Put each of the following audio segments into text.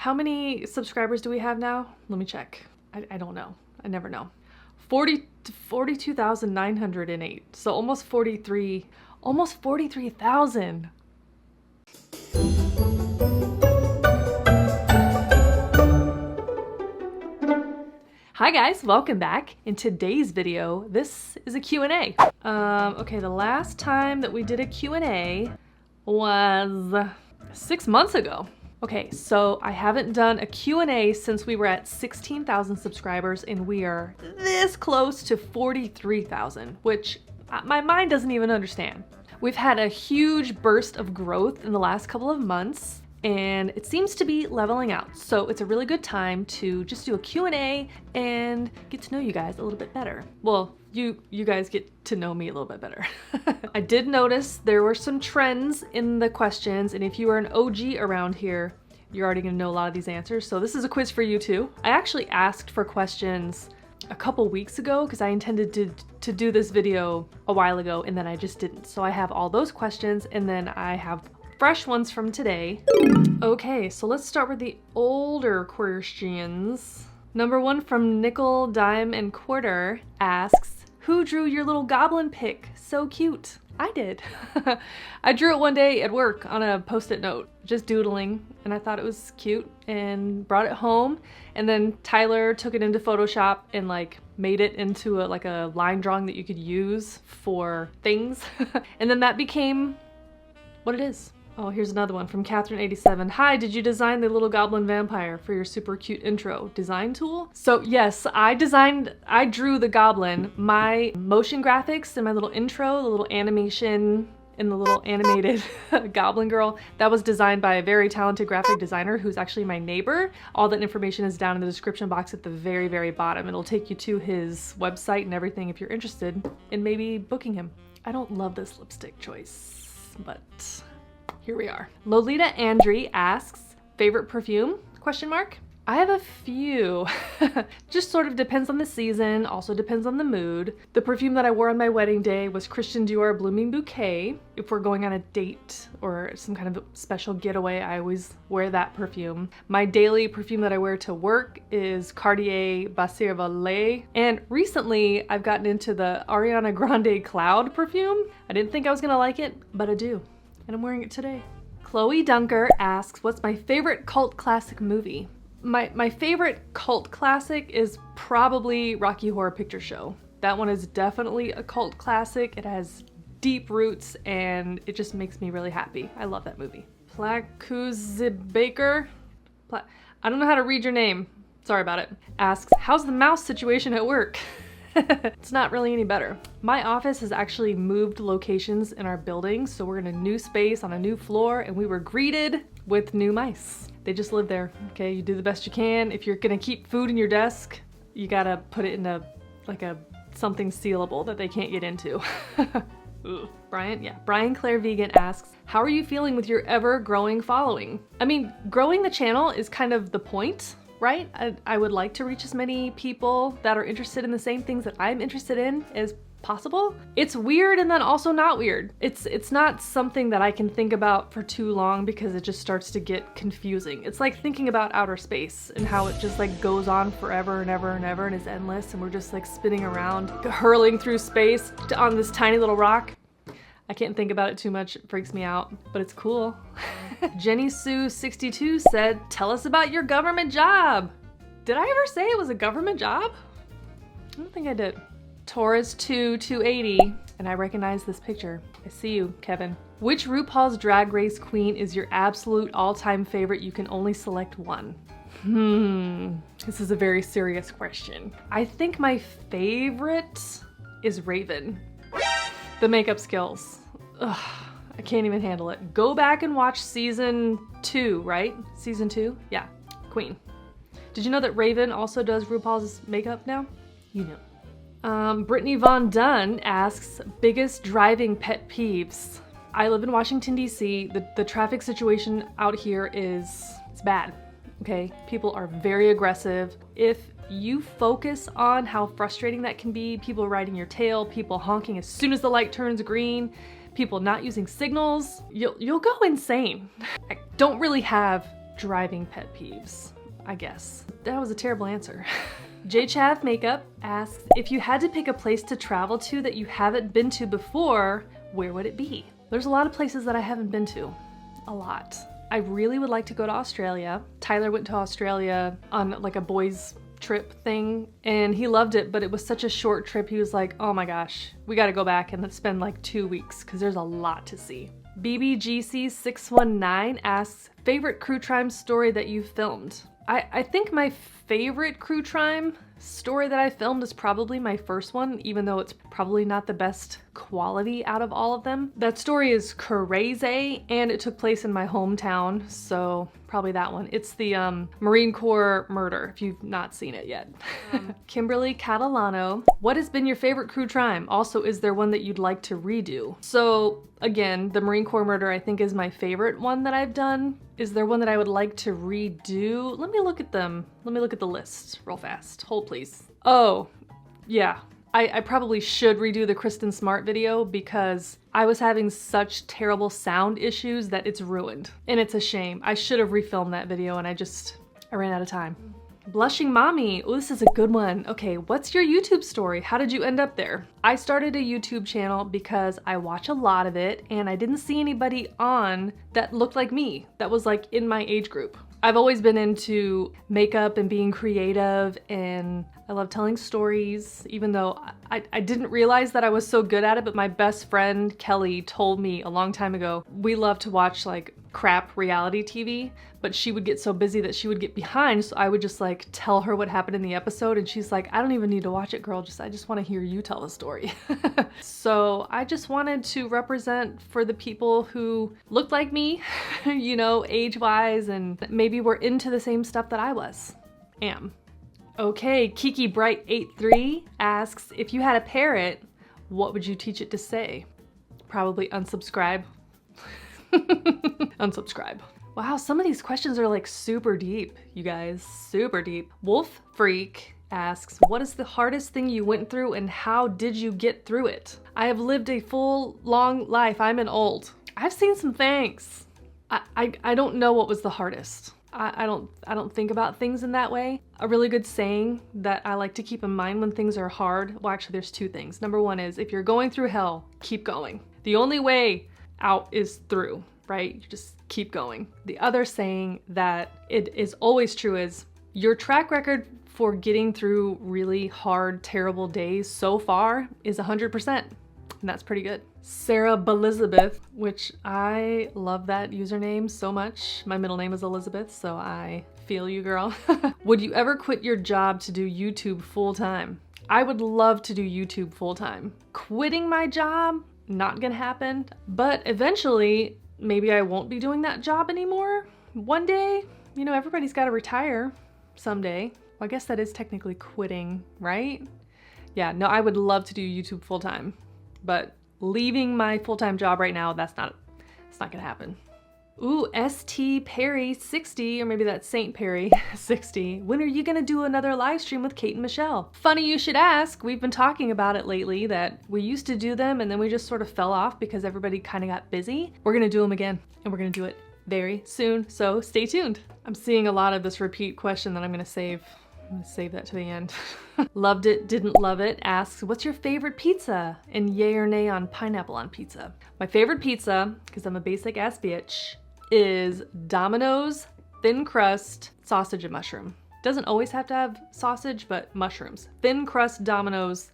How many subscribers do we have now? Let me check. I don't know. I never know. 42,908. So almost 43,000. Hi guys, welcome back. In today's video, this is a Q&A. Okay, the last time that we did a Q&A was 6 months ago. Okay, so I haven't done a Q&A since we were at 16,000 subscribers, and we are this close to 43,000, which my mind doesn't even understand. We've had a huge burst of growth in the last couple of months, and it seems to be leveling out. So it's a really good time to just do a Q&A and get to know you guys a little bit better. Well, you guys get to know me a little bit better. I did notice there were some trends in the questions, and if you are an OG around here, you're already gonna know a lot of these answers. So this is a quiz for you too. I actually asked for questions a couple weeks ago because I intended to do this video a while ago, and then I just didn't. So I have all those questions, and then I have fresh ones from today. Okay, so let's start with the older questions. Number one from Nickel, Dime, and Quarter asks, who drew your little goblin pic? So cute. I did. I drew it one day at work on a post-it note, just doodling, and I thought it was cute and brought it home. And then Tyler took it into Photoshop and like made it into a line drawing that you could use for things. And then that became what it is. Oh, here's another one from Catherine87. Hi, did you design the little goblin vampire for your super cute intro design tool? So yes, I drew the goblin. My motion graphics and my little intro, the little animation and the little animated goblin girl, that was designed by a very talented graphic designer who's actually my neighbor. All that information is down in the description box at the very, very bottom. It'll take you to his website and everything if you're interested in maybe booking him. I don't love this lipstick choice, but here we are. Lolita Andre asks, favorite perfume? Question mark. I have a few. Just sort of depends on the season, also depends on the mood. The perfume that I wore on my wedding day was Christian Dior Blooming Bouquet. If we're going on a date or some kind of special getaway, I always wear that perfume. My daily perfume that I wear to work is Cartier Baiser Vole. And recently I've gotten into the Ariana Grande Cloud perfume. I didn't think I was gonna like it, but I do. And I'm wearing it today. Chloe Dunker asks, what's my favorite cult classic movie? My favorite cult classic is probably Rocky Horror Picture Show. That one is definitely a cult classic. It has deep roots and it just makes me really happy. I love that movie. Plakuzibaker, I don't know how to read your name. Sorry about it. Asks, how's the mouse situation at work? It's not really any better. My office has actually moved locations in our building, so we're in a new space on a new floor, and we were greeted with new mice. They just live there, okay? You do the best you can. If you're gonna keep food in your desk, you gotta put it in something sealable that they can't get into. Brian Claire Vegan asks, how are you feeling with your ever-growing following? I mean, growing the channel is kind of the point, right? I would like to reach as many people that are interested in the same things that I'm interested in as possible. It's weird and then also not weird. It's not something that I can think about for too long because it just starts to get confusing. It's like thinking about outer space and how it just like goes on forever and ever and ever and is endless, and we're just like spinning around, hurling through space on this tiny little rock. I can't think about it too much, it freaks me out, but it's cool. Jenny Sue 62 said, tell us about your government job. Did I ever say it was a government job? I don't think I did. Taurus 280, and I recognize this picture. I see you, Kevin. Which RuPaul's Drag Race queen is your absolute all-time favorite? You can only select one. This is a very serious question. I think my favorite is Raven. The makeup skills. Ugh, I can't even handle it. Go back and watch season 2, right? Season 2? Yeah, queen. Did you know that Raven also does RuPaul's makeup now? You know. Brittany Von Dunn asks, biggest driving pet peeves. I live in Washington, D.C. The traffic situation out here it's bad, okay? People are very aggressive. If you focus on how frustrating that can be, people riding your tail, people honking as soon as the light turns green, people not using signals, you'll go insane. I don't really have driving pet peeves, I guess. That was a terrible answer. JChav Makeup asks, if you had to pick a place to travel to that you haven't been to before, where would it be? There's a lot of places that I haven't been to. A lot. I really would like to go to Australia. Tyler went to Australia on like a boys trip thing and he loved it, but it was such a short trip. He was like, oh my gosh, we gotta go back and spend like 2 weeks because there's a lot to see. BBGC619 asks, favorite crew crime story that you filmed? I think my favorite crew crime story that I filmed is probably my first one, even though it's probably not the best quality out of all of them. That story is crazy and it took place in my hometown, so probably that one. It's the Marine Corps murder, if you've not seen it yet. Kimberly Catalano, what has been your favorite crew crime? Also, is there one that you'd like to redo? So again, the Marine Corps murder I think is my favorite one that I've done. Is there one that I would like to redo? Let me look at them. Let me look at the list real fast. Hold please. Oh, yeah. I probably should redo the Kristen Smart video because I was having such terrible sound issues that it's ruined. And it's a shame. I should have refilmed that video and I ran out of time. Blushing Mommy, oh, this is a good one. Okay, what's your YouTube story? How did you end up there? I started a YouTube channel because I watch a lot of it and I didn't see anybody on that looked like me, that was like in my age group. I've always been into makeup and being creative and I love telling stories, even though I didn't realize that I was so good at it, but my best friend Kelly told me a long time ago, we love to watch like crap reality TV, but she would get so busy that she would get behind, so I would just like tell her what happened in the episode and she's like, I don't even need to watch it, girl, I just want to hear you tell the story. So I just wanted to represent for the people who looked like me, you know, age-wise, and maybe were into the same stuff that I am. Okay, Kiki Bright 83 asks, if you had a parrot, what would you teach it to say? Probably unsubscribe. Unsubscribe. Wow, some of these questions are like super deep, you guys, super deep. Wolf Freak asks, what is the hardest thing you went through and how did you get through it? I have lived a full, long life. I'm an old. I've seen some things. I don't know what was the hardest. I don't think about things in that way. A really good saying that I like to keep in mind when things are hard, well actually there's two things. Number one is, if you're going through hell, keep going. The only way out is through, right? You just keep going. The other saying that it is always true is, your track record for getting through really hard, terrible days so far is 100%, and that's pretty good. Sarah Elizabeth, which I love that username so much. My middle name is Elizabeth, so I feel you, girl. Would you ever quit your job to do YouTube full time? I would love to do YouTube full time. Quitting my job, not gonna happen, but eventually maybe I won't be doing that job anymore. One day, you know, everybody's gotta retire someday. Well, I guess that is technically quitting, right? Yeah, no, I would love to do YouTube full time, but leaving my full-time job right now, it's not gonna happen. Ooh, ST Perry 60, or maybe that's Saint Perry 60. When are you gonna do another live stream with Kate and Michelle? Funny you should ask. We've been talking about it lately that we used to do them and then we just sort of fell off because everybody kind of got busy. We're gonna do them again and we're gonna do it very soon, so stay tuned. I'm seeing a lot of this repeat question that I'm gonna save. I'm gonna save that to the end. Loved it, didn't love it asks, what's your favorite pizza? And yay or nay on pineapple on pizza. My favorite pizza, because I'm a basic ass bitch, is Domino's thin crust sausage and mushroom. Doesn't always have to have sausage, but mushrooms. Thin crust Domino's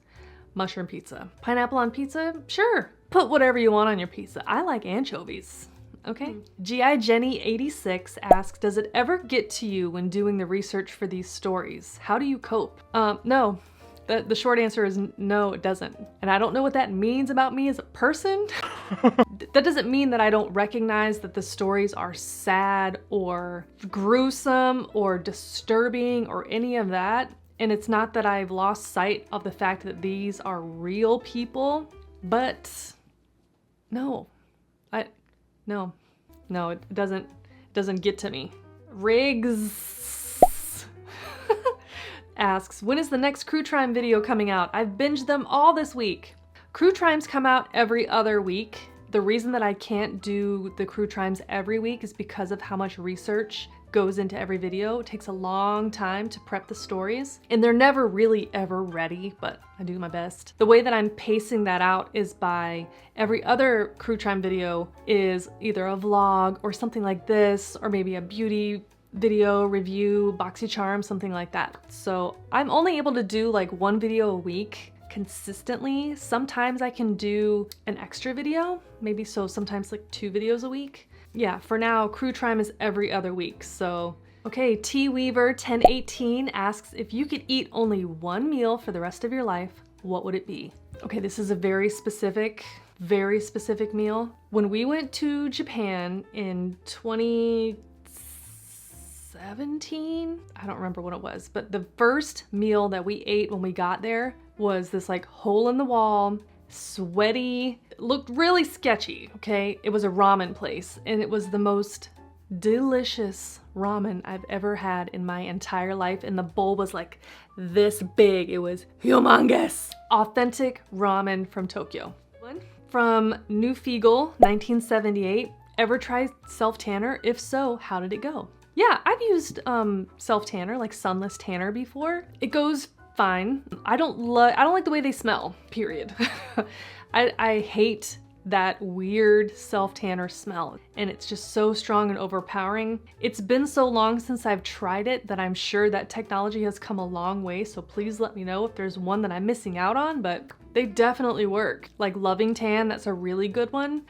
mushroom pizza. Pineapple on pizza? Sure. Put whatever you want on your pizza. I like anchovies. Okay. GI Jenny 86 asks, does it ever get to you when doing the research for these stories? How do you cope? No. The short answer is no, it doesn't. And I don't know what that means about me as a person. That doesn't mean that I don't recognize that the stories are sad or gruesome or disturbing or any of that. And it's not that I've lost sight of the fact that these are real people, but no, it doesn't get to me. Riggs asks, when is the next Crew Trime video coming out? I've binged them all this week. Crew Trimes come out every other week. The reason that I can't do the Crew Trimes every week is because of how much research goes into every video. It takes a long time to prep the stories, and they're never really ever ready, but I do my best. The way that I'm pacing that out is by every other crew time video is either a vlog or something like this, or maybe a beauty video review, BoxyCharm, something like that. So I'm only able to do like 1 video a week consistently. Sometimes I can do an extra video, maybe so sometimes like 2 videos a week. Yeah, for now, crew time is every other week. So, okay, T Weaver 1018 asks, if you could eat only 1 meal for the rest of your life, what would it be? Okay, this is a very specific meal. When we went to Japan in 2017, I don't remember what it was, but the first meal that we ate when we got there was this like hole in the wall, sweaty, looked really sketchy, okay? It was a ramen place, and it was the most delicious ramen I've ever had in my entire life, and the bowl was like this big. It was humongous. Authentic ramen from Tokyo. One from New Feagle 1978. Ever tried self-tanner? If so, how did it go? Yeah, I've used self-tanner, like sunless tanner before. It goes fine. I don't like the way they smell, period. I hate that weird self-tanner smell, and it's just so strong and overpowering. It's been so long since I've tried it that I'm sure that technology has come a long way, so please let me know if there's one that I'm missing out on, but they definitely work. Like Loving Tan, that's a really good one.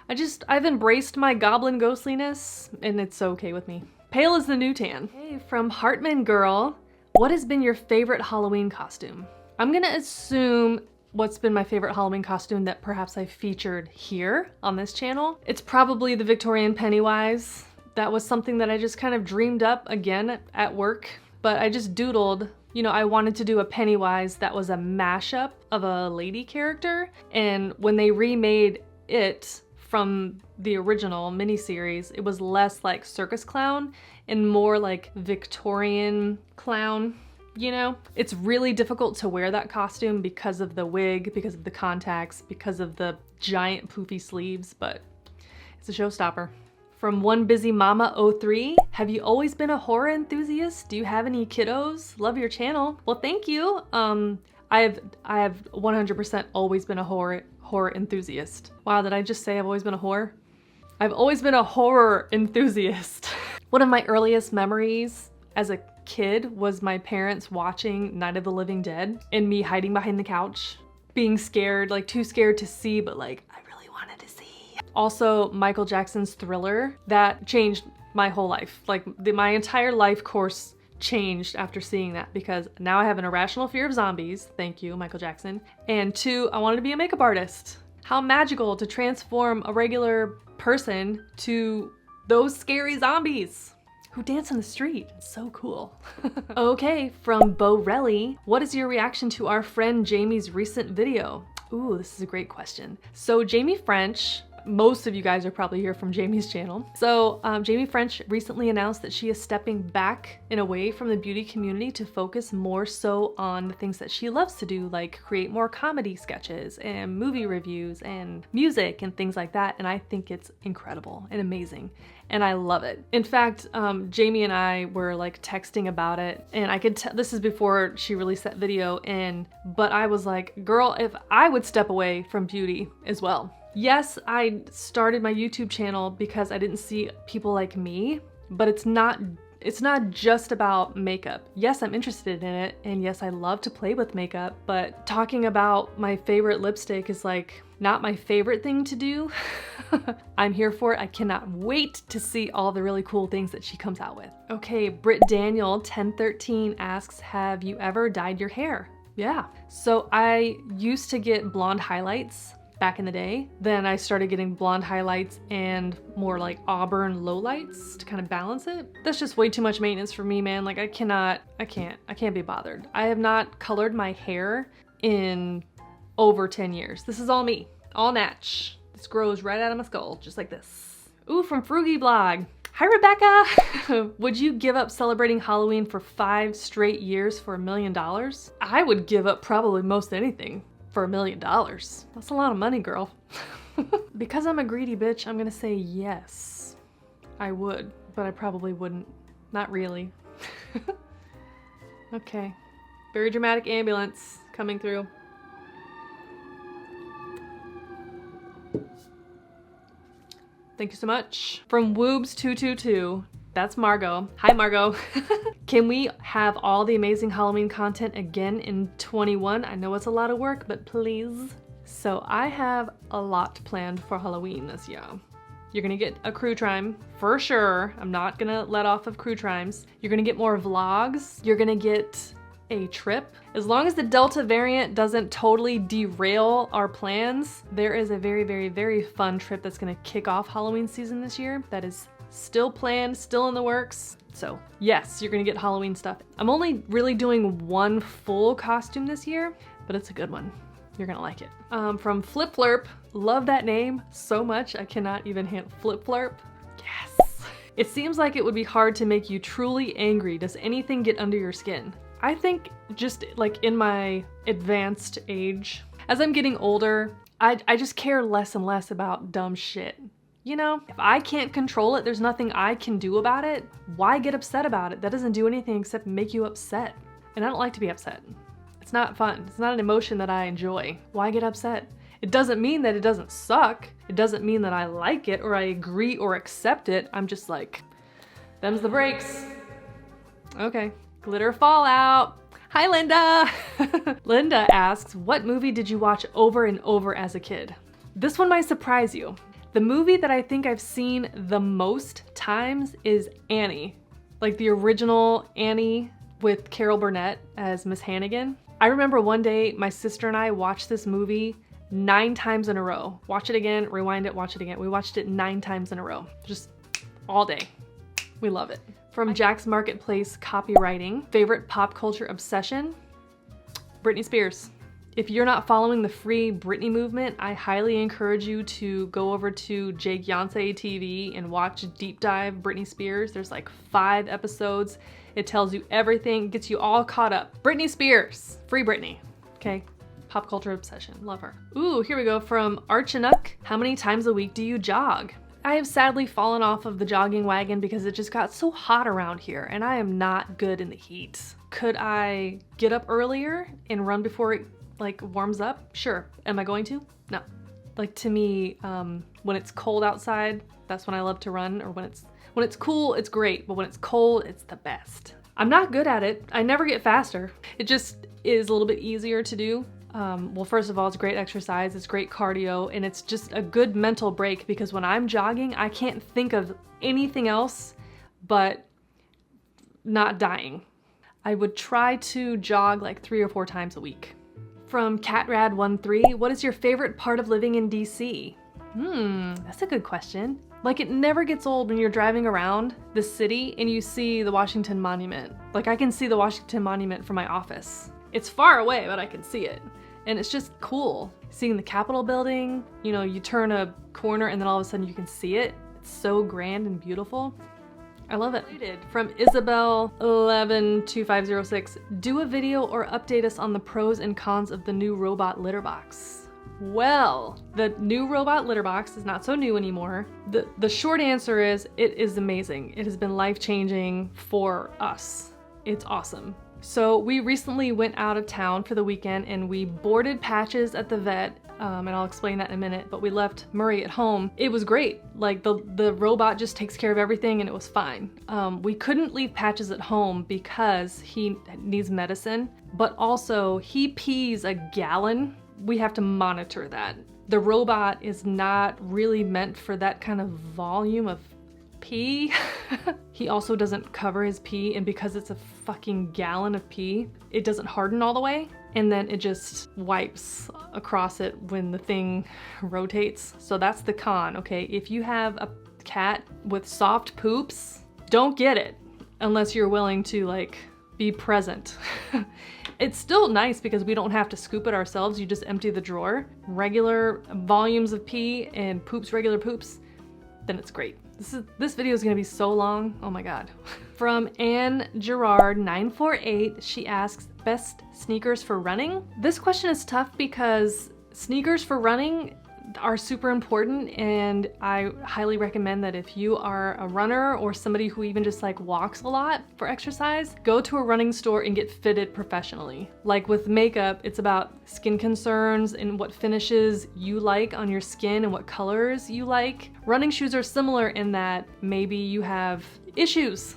I've embraced my goblin ghostliness, and it's okay with me. Pale is the new tan. Hey, from Hartman Girl, what has been your favorite Halloween costume? I'm gonna assume what's been my favorite Halloween costume that perhaps I featured here on this channel. It's probably the Victorian Pennywise. That was something that I just kind of dreamed up again at work, but I just doodled. You know, I wanted to do a Pennywise that was a mashup of a lady character, and when they remade it from the original miniseries, it was less like circus clown and more like Victorian clown. You know, it's really difficult to wear that costume because of the wig, because of the contacts, because of the giant poofy sleeves, but it's a showstopper. From One Busy Mama 03, have you always been a horror enthusiast? Do you have any kiddos? Love your channel. Well, thank you. I have 100% always been a horror enthusiast. Wow, did I just say I've always been a whore? I've always been a horror enthusiast. One of my earliest memories as a kid was my parents watching Night of the Living Dead and me hiding behind the couch, being scared, like too scared to see, but like I really wanted to see. Also, Michael Jackson's Thriller, that changed my whole life. Like my entire life course changed after seeing that, because now I have an irrational fear of zombies. Thank you, Michael Jackson. And 2, I wanted to be a makeup artist. How magical to transform a regular person to those scary zombies who dance in the street. It's so cool. Okay, from Borelli, what is your reaction to our friend Jamie's recent video? Ooh, this is a great question. So Jamie French, most of you guys are probably here from Jamie's channel. So Jamie French recently announced that she is stepping back and away from the beauty community to focus more so on the things that she loves to do, like create more comedy sketches and movie reviews and music and things like that. And I think it's incredible and amazing, and I love it. In fact, Jamie and I were like texting about it, and I could tell, this is before she released that video, but I was like, girl, if I would step away from beauty as well. Yes, I started my YouTube channel because I didn't see people like me, but it's not just about makeup. Yes, I'm interested in it, and yes, I love to play with makeup, but talking about my favorite lipstick is like not my favorite thing to do. I'm here for it. I cannot wait to see all the really cool things that she comes out with. Okay, Britt Daniel 1013 asks, have you ever dyed your hair? Yeah. So I used to get blonde highlights back in the day. Then I started getting blonde highlights and more like auburn lowlights to kind of balance it. That's just way too much maintenance for me, man. Like I can't be bothered. I have not colored my hair in over 10 years. This is all me, all natch. This grows right out of my skull, just like this. Ooh, from Frugy Blog. Hi, Rebecca. Would you give up celebrating Halloween for 5 straight years for $1 million? I would give up probably most anything for $1 million. That's a lot of money, girl. Because I'm a greedy bitch, I'm gonna say yes. I would, but I probably wouldn't Not really. Okay. Very dramatic ambulance coming through. Thank you so much. From Woobs222, that's Margot. Hi, Margot. Can we have all the amazing Halloween content again in 21? I know it's a lot of work, but please. So I have a lot planned for Halloween this year. You're gonna get a crew trime, for sure. I'm not gonna let off of crew trimes. You're gonna get more vlogs. You're gonna get a trip. As long as the Delta variant doesn't totally derail our plans, there is a very, very, very fun trip that's gonna kick off Halloween season this year that is still planned, still in the works. So yes, you're gonna get Halloween stuff. I'm only really doing one full costume this year, but it's a good one. You're gonna like it. From Flip Flurp, love that name so much. I cannot even handle Flip Flurp. Yes. It seems like it would be hard to make you truly angry. Does anything get under your skin? I think just like in my advanced age, as I'm getting older, I just care less and less about dumb shit. You know, if I can't control it, there's nothing I can do about it. Why get upset about it? That doesn't do anything except make you upset. And I don't like to be upset. It's not fun. It's not an emotion that I enjoy. Why get upset? It doesn't mean that it doesn't suck. It doesn't mean that I like it or I agree or accept it. I'm just like, them's the breaks. Okay. Glitter Fallout. Hi, Linda. Linda asks, what movie did you watch over and over as a kid? This one might surprise you. The movie that I think I've seen the most times is Annie. Like the original Annie with Carol Burnett as Miss Hannigan. I remember one day my sister and I watched this movie 9 times in a row. Watch it again, rewind it, watch it again. We watched it 9 times in a row. Just all day. We love it. From Jack's Marketplace Copywriting, favorite pop culture obsession? Britney Spears. If you're not following the free Britney movement, I highly encourage you to go over to Jake Yonsei TV and watch Deep Dive Britney Spears. There's like 5 episodes. It tells you everything, gets you all caught up. Britney Spears, free Britney, okay? Pop culture obsession, love her. Ooh, here we go from Archinook. How many times a week do you jog? I have sadly fallen off of the jogging wagon because it just got so hot around here and I am not good in the heat. Could I get up earlier and run before it like warms up? Sure. Am I going to? No. Like to me, when it's cold outside, that's when I love to run, or when it's cool, it's great, but when it's cold, it's the best. I'm not good at it. I never get faster. It just is a little bit easier to do. Well, first of all, it's great exercise, it's great cardio, and it's just a good mental break because when I'm jogging, I can't think of anything else but not dying. I would try to jog like 3 or 4 times a week. From CatRad13, what is your favorite part of living in DC? That's a good question. Like it never gets old when you're driving around the city and you see the Washington Monument. Like I can see the Washington Monument from my office. It's far away, but I can see it. And it's just cool. Seeing the Capitol building, you know, you turn a corner and then all of a sudden you can see it. It's so grand and beautiful. I love it. From Isabel 112506, do a video or update us on the pros and cons of the new robot litter box. Well, the new robot litter box is not so new anymore. The short answer is it is amazing. It has been life-changing for us. It's awesome. So we recently went out of town for the weekend and we boarded Patches at the vet, and I'll explain that in a minute, but we left Murray at home. It was great. Like the robot just takes care of everything and it was fine. We couldn't leave Patches at home because he needs medicine, but also he pees a gallon. We have to monitor that. The robot is not really meant for that kind of volume of pee. He also doesn't cover his pee, and because it's a fucking gallon of pee, it doesn't harden all the way, and then it just wipes across it when the thing rotates. So that's the con, okay? If you have a cat with soft poops, don't get it unless you're willing to like be present. It's still nice because we don't have to scoop it ourselves. You just empty the drawer. Regular volumes of pee and poops, regular poops, then it's great. This video is gonna be so long, oh my God. From Anne Gerard 948, she asks, best sneakers for running? This question is tough because sneakers for running, are super important, and I highly recommend that if you are a runner or somebody who even just like walks a lot for exercise, go to a running store and get fitted professionally. Like with makeup, it's about skin concerns and what finishes you like on your skin and what colors you like. Running shoes are similar in that maybe you have issues,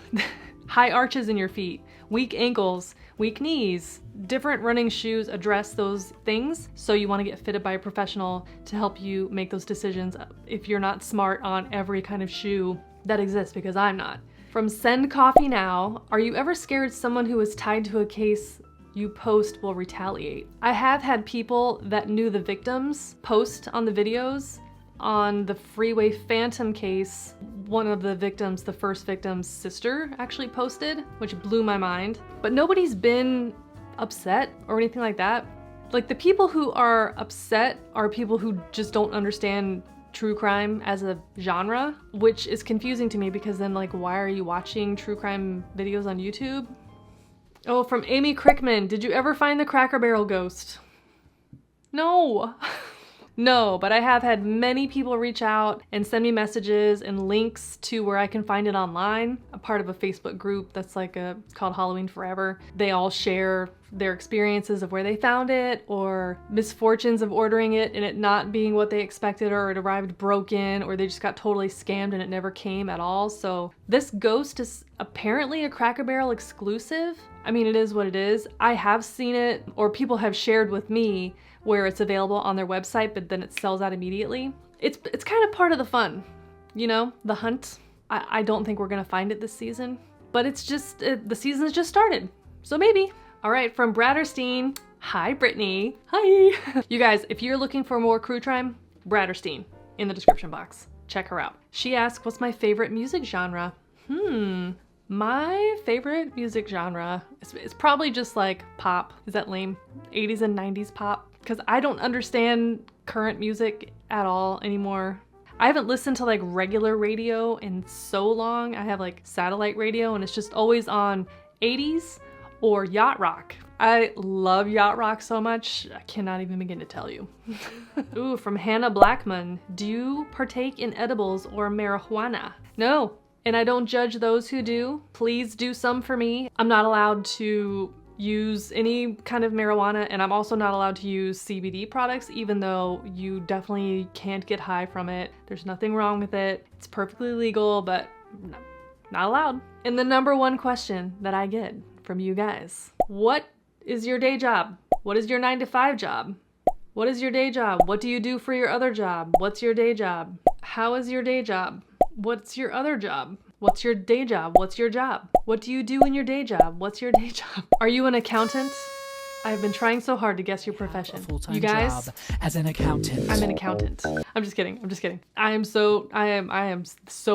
high arches in your feet, weak ankles, weak knees. Different running shoes address those things, so you want to get fitted by a professional to help you make those decisions if you're not smart on every kind of shoe that exists, because I'm not. From Send Coffee Now, are you ever scared someone who is tied to a case you post will retaliate? I have had people that knew the victims post on the videos. On the Freeway Phantom case, one of the victims, the first victim's sister, actually posted, which blew my mind. But nobody's been upset or anything like that. Like, the people who are upset are people who just don't understand true crime as a genre, which is confusing to me, because then like, why are you watching true crime videos on YouTube? Oh, from Amy Crickman, did you ever find the Cracker Barrel ghost? No. No, but I have had many people reach out and send me messages and links to where I can find it online. A part of a Facebook group that's like called Halloween Forever. They all share their experiences of where they found it, or misfortunes of ordering it and it not being what they expected, or it arrived broken, or they just got totally scammed and it never came at all. So this ghost is apparently a Cracker Barrel exclusive. I mean, it is what it is. I have seen it, or people have shared with me where it's available on their website, but then it sells out immediately. It's kind of part of the fun, you know, the hunt. I don't think we're gonna find it this season, but it's just, the season's just started, so maybe. All right, from Bratterstein, hi Britney, hi. You guys, if you're looking for more crew crime, Bratterstein in the description box, check her out. She asked, what's my favorite music genre? My favorite music genre is probably just like pop. Is that lame? 80s and 90s pop. Because I don't understand current music at all anymore. I haven't listened to like regular radio in so long. I have like satellite radio and it's just always on 80s or yacht rock. I love yacht rock so much, I cannot even begin to tell you. Ooh, from Hannah Blackman, do you partake in edibles or marijuana? No, and I don't judge those who do. Please do some for me. I'm not allowed to use any kind of marijuana, and I'm also not allowed to use CBD products, even though you definitely can't get high from it. There's nothing wrong with it. It's perfectly legal, but not allowed. And the number one question that I get from you guys, what is your day job? What is your 9-to-5 job? What is your day job? What do you do for your other job? What's your day job? How is your day job? What's your other job? What's your day job? What's your job? What do you do in your day job? What's your day job? Are you an accountant? I've been trying so hard to guess your profession. Full-time you guys, job as an accountant. I'm an accountant. I'm just kidding. I'm just kidding. I am so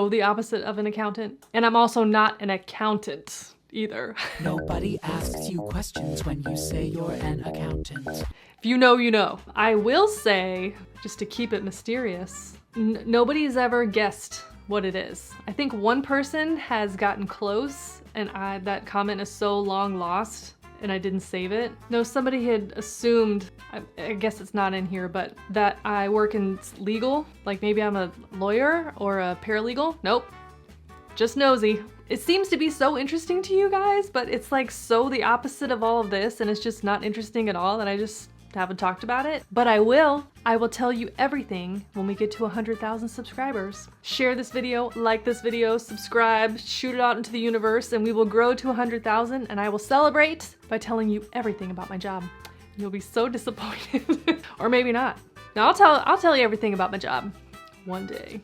the opposite of an accountant. And I'm also not an accountant either. Nobody asks you questions when you say you're an accountant. If you know, you know. I will say, just to keep it mysterious, nobody's ever guessed what it is. I think one person has gotten close, and that comment is so long lost and I didn't save it. No, somebody had assumed, I guess it's not in here, but that I work in legal, like maybe I'm a lawyer or a paralegal. Nope, just nosy. It seems to be so interesting to you guys, but it's like so the opposite of all of this, and it's just not interesting at all, that I just haven't talked about it. But I will tell you everything when we get to 100,000 subscribers. Share this video, like this video, subscribe, shoot it out into the universe, and we will grow to 100,000, and I will celebrate by telling you everything about my job. You'll be so disappointed. Or maybe not. Now I'll tell you everything about my job one day.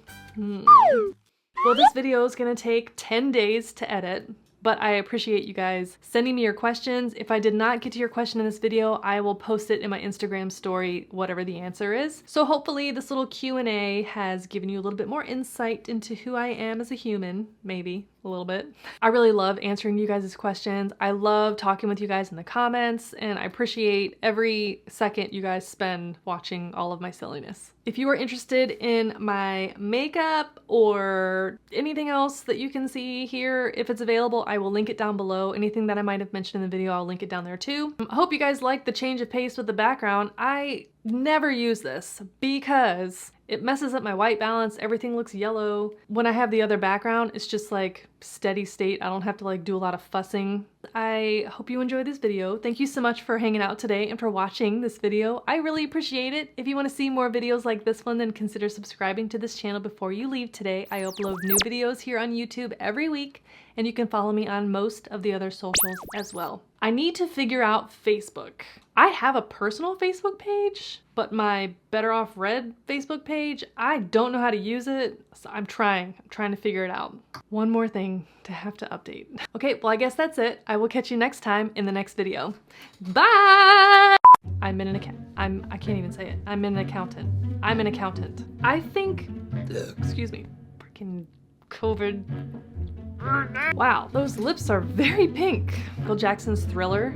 Well, this video is gonna take 10 days to edit, but I appreciate you guys sending me your questions. If I did not get to your question in this video, I will post it in my Instagram story, whatever the answer is. So hopefully this little Q&A has given you a little bit more insight into who I am as a human, maybe a little bit. I really love answering you guys' questions. I love talking with you guys in the comments, and I appreciate every second you guys spend watching all of my silliness. If you are interested in my makeup or anything else that you can see here, if it's available, I will link it down below. Anything that I might have mentioned in the video, I'll link it down there too. I hope you guys like the change of pace with the background. I never use this because it messes up my white balance. Everything looks yellow. When I have the other background, it's just like steady state. I don't have to like do a lot of fussing. I hope you enjoyed this video. Thank you so much for hanging out today and for watching this video. I really appreciate it. If you want to see more videos like this one, then consider subscribing to this channel before you leave today. I upload new videos here on YouTube every week, and you can follow me on most of the other socials as well. I need to figure out Facebook. I have a personal Facebook page, but my Better Off Red Facebook page, I don't know how to use it, so I'm trying to figure it out. One more thing to have to update. Okay, well I guess that's it. I will catch you next time in the next video. Bye! I can't even say it. I'm an accountant. I'm an accountant. I think, excuse me, freaking COVID. Wow, those lips are very pink. Michael Jackson's Thriller.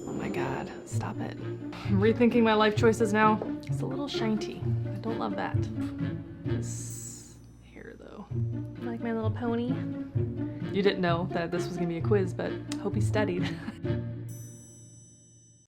Oh my God, stop it. I'm rethinking my life choices now. It's a little shiny. I don't love that. This hair though. Like my little pony? You didn't know that this was gonna be a quiz, but hope you studied.